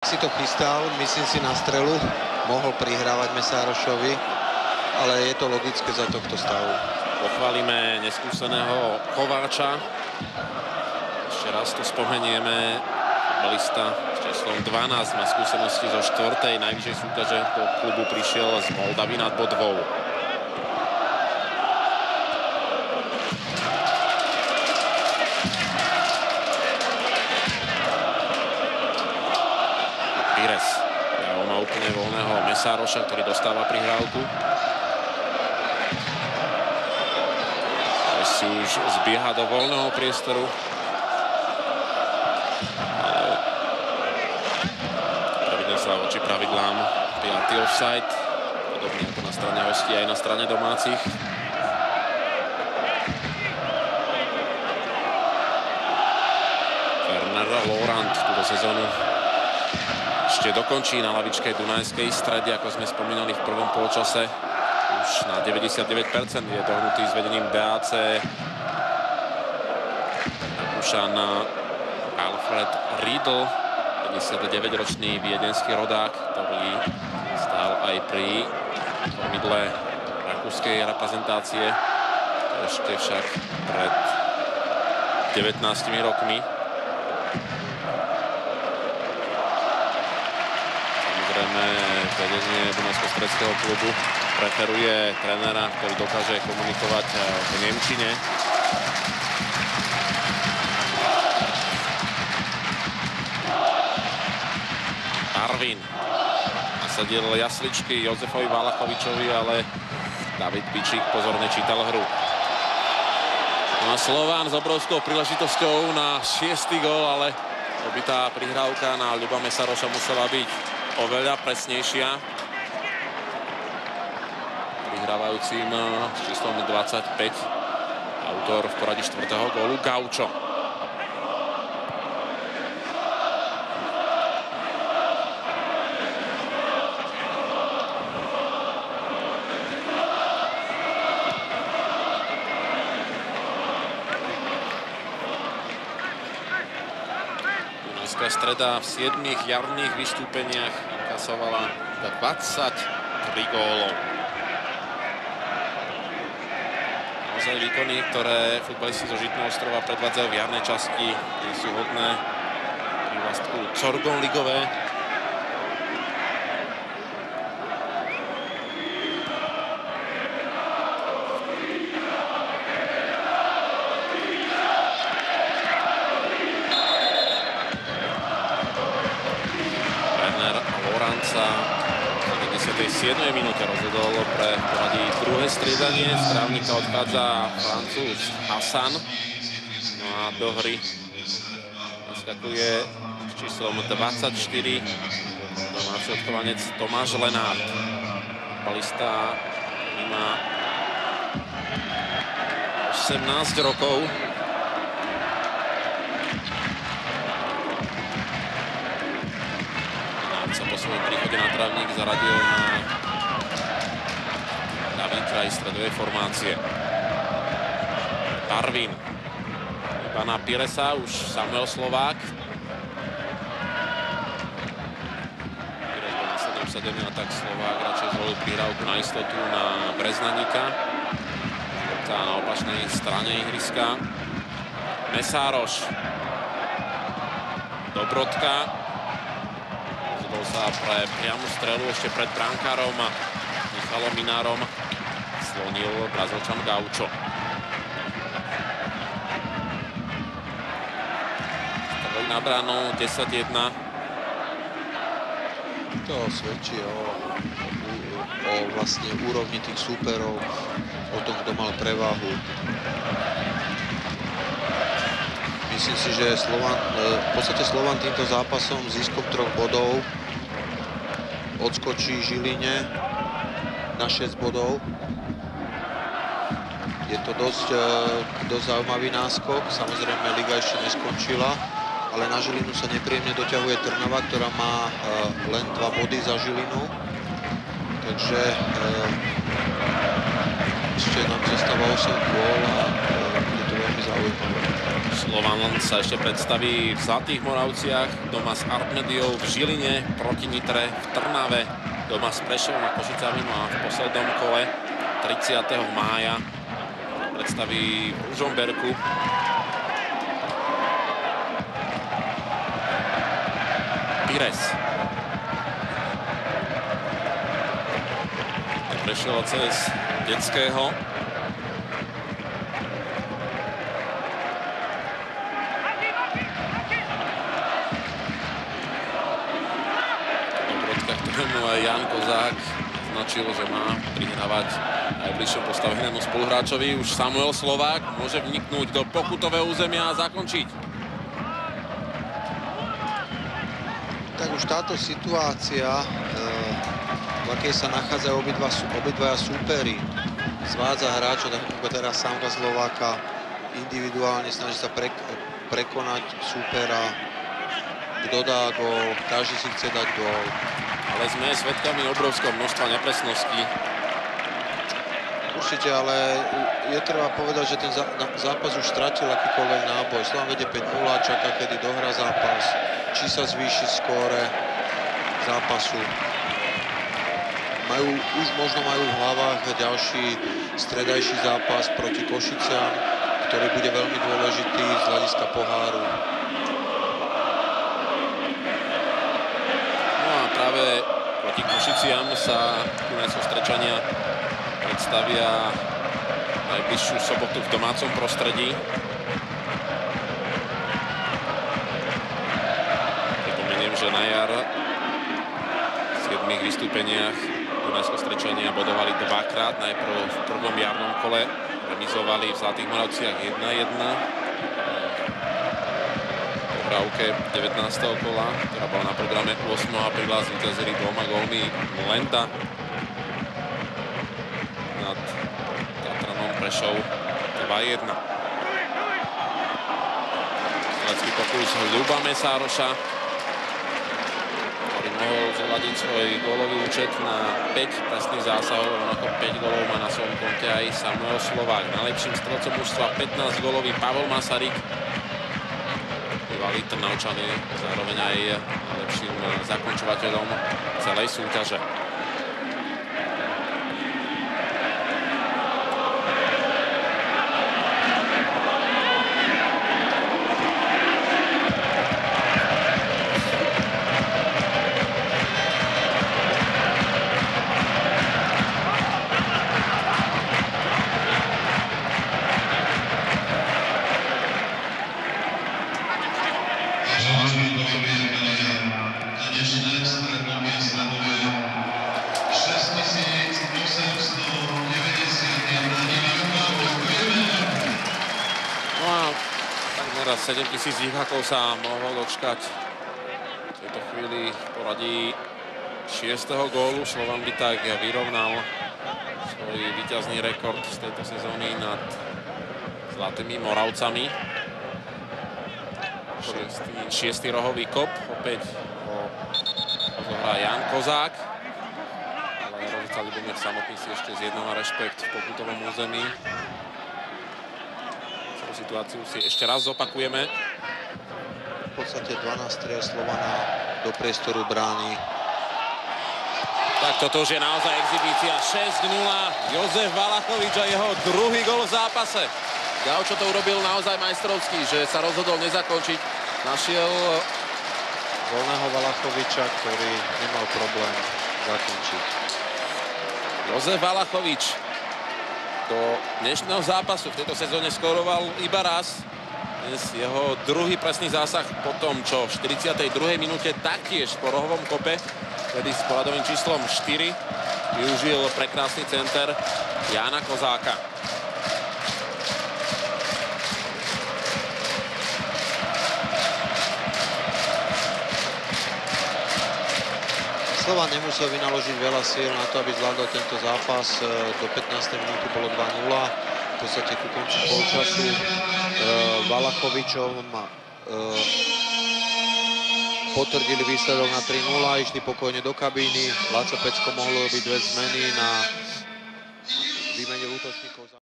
Si to chystal, myslím si, na strelu. Mohol prihrávať Mesárošovi, ale je to logické za tohto stavu. Pochválime neskúseného Kováča. Ešte raz to spomenieme. Futbalista s číslom 12 má skúsenosti zo 4. najvyššej súťaže. Do klubu prišiel z Moldavy nad Bodvou. Pires. On má úplne voľného Mesároša, ktorý dostáva prihrávku. Si už zbieha do voľného priestoru. Ale pravidne sa voči pravidlám 5. offside. Podobne ako na strane hostí aj na strane domácich. Werner Lorand túto sezónu ešte dokončí na lavičke Dunajskej Strede, ako sme spomínali v prvom polčase. Už na 99% je dohnutý s vedením DAC Rakúšan Alfred Riedl, 59-ročný viedenský rodák, ktorý stál aj pri kormidle rakúskej reprezentácie. Ešte však pred 19 rokmi. Samozrejme, vedenie Dunajsko-Stredského klubu preferuje trénera, ktorý dokáže komunikovať v nemčine. Arvin nasadil jasličky Jozefovi Valachovičovi, ale David Bičík pozorne čítal hru. No a Slován s obrovskou príležitosťou na 6. gól, ale obitá prihrávka na Ľuba Mesároša musela byť oveľa presnejšia. Prihrávajúcim s číslom 25 autor v poradí 4. gólu Gaučo. Dunajská Streda v 7 jarných vystúpeniach inkasovala 23 gólov. Naozaj výkony, ktoré futbalisti zo Žitného Ostrova predvádzajú v jarnej časti, nie sú hodné prívlastku Corgon ligové. Werner Lorand sa v 77. minúte rozhodol pre poradí druhé striedanie. Z trávnika odchádza Francúz Hassan. No a do hry naskakuje s číslom 24 domáci odchovanec Tomáš Lenárd. Futbalista má 18 rokov. Sa po svojom príchode na trávnik zaradil na ľavý kraj stredovej formácie. Arvin. Iba na Piresa už Samuel Slovák. Pires bol následne obsadený, a tak Slovák radšej zvolil prihrávku na istotu na Breznaníka. Tá na opačnej strane ihriska. Mesároš. Dobrodka. Sa pre priamu strelu ešte pred brankárom Michalom Minárom slonil Brazílčan Gaučo. Strelili na bránu 10-1. To svedčí o vlastne úrovni tých súperov, o tom, kto mal prevahu. Myslím si, že v podstate Slovan týmto zápasom získom 3 bodov odskočí Žiline na 6 bodov. Je to dosť zaujímavý náskok. Samozrejme, liga ešte neskončila, ale na Žilinu sa nepríjemne doťahuje Trnava, ktorá má len 2 body za Žilinu. Takže ešte nám zostáva 8 kôl a je to veľmi zaujímavé. Slovan sa ešte predstaví v Zlatých Moravciach, doma s Artmediou v Žiline, proti Nitre v Trnave, doma s Prešovom a Košicami, no a v poslednom kole 30. mája predstaví v Ružomberku. Pires. Prešiel cez Detského. Ktorému aj Jan Kozák značil, že má prihrávať najbližšom postavenému spoluhráčovi. Už Samuel Slovák môže vniknúť do pokutového územia a zakončiť. Tak už táto situácia, v akej sa nachádzajú obidvaja súperi, zvádza hráča, tak ako teraz Samka Slováka individuálne snaží sa prekonať súpera. Kto dá gól, každý si chce dať gól. Ale sme svedkami obrovského množstva nepresností. Určite, ale je treba povedať, že ten zápas už stratil akýkoľvek náboj. Slovan vedie 5-0, čaká, kedy dohrá zápas, či sa zvýši skóre zápasu. Už možno majú v hlavách ďalší stredajší zápas proti Košiciam, ktorý bude veľmi dôležitý z hľadiska poháru. Práve proti Košiciam sa Dunajského Strečania predstavia najbližšiu sobotu v domácom prostredí. Pripomeniem, že na jar v 7 vystúpeniach Dunajského Strečania bodovali dvakrát. Najprv v prvom jarnom kole remizovali v Zlatých Moravciach 1-1. Právke 19. kola, ktorá bola na programe 8. apríla, zvíťazili 2 gólmi Lenda nad Tatranom Prešov 2-1. Strelecký pokus Ľuba Mesároša, ktorý mohol zladiť svoj gólový účet na 5 presných zásahov, rovnako 5 gólov má na svojom konte aj Samuel Slovák. Najlepším strelcom mužstva 15-gólový Pavol Masaryk, Trnavčany, zároveň aj lepším zakončovateľom celej súťaže. No a takmer 7000 divákov sa mohol dočkať v tejto chvíli v poradí 6. gólu. Slovan by tak vyrovnal svoj víťazný rekord z tejto sezóny nad Zlatými Moravcami. 6. rohový kop, opäť ho zohrá Jan Kozák. Ale Rozica Ľubomír samotný si ešte zjednáva rešpekt v pokutovom území. Celú situáciu si ešte raz zopakujeme. V podstate 12 striel Slovana do priestoru brány. Tak toto už je naozaj exhibícia. 6-0. Jozef Valachovič a jeho druhý gól v zápase. Gaučo to urobil naozaj majstrovský, že sa rozhodol nezakončiť. Našiel voľného Valachoviča, ktorý nemal problém zakončiť. Jozef Valachovič do dnešného zápasu v tejto sezóne skóroval iba raz. Dnes jeho druhý presný zásah po tom, čo v 42. minúte taktiež po rohovom kope, tedy s poradovým číslom 4, využil prekrásny center Jána Kozáka. Slovan nemusel vynaložiť veľa síl na to, aby zvládol tento zápas. Do 15. minúty bolo 2-0. V podstate ku koncu polčasu Valachovičom potvrdili výsledok na 3-0. Išli pokojne do kabíny. Laco Pecko mohol robiť 2 zmeny na výmene útočníkov.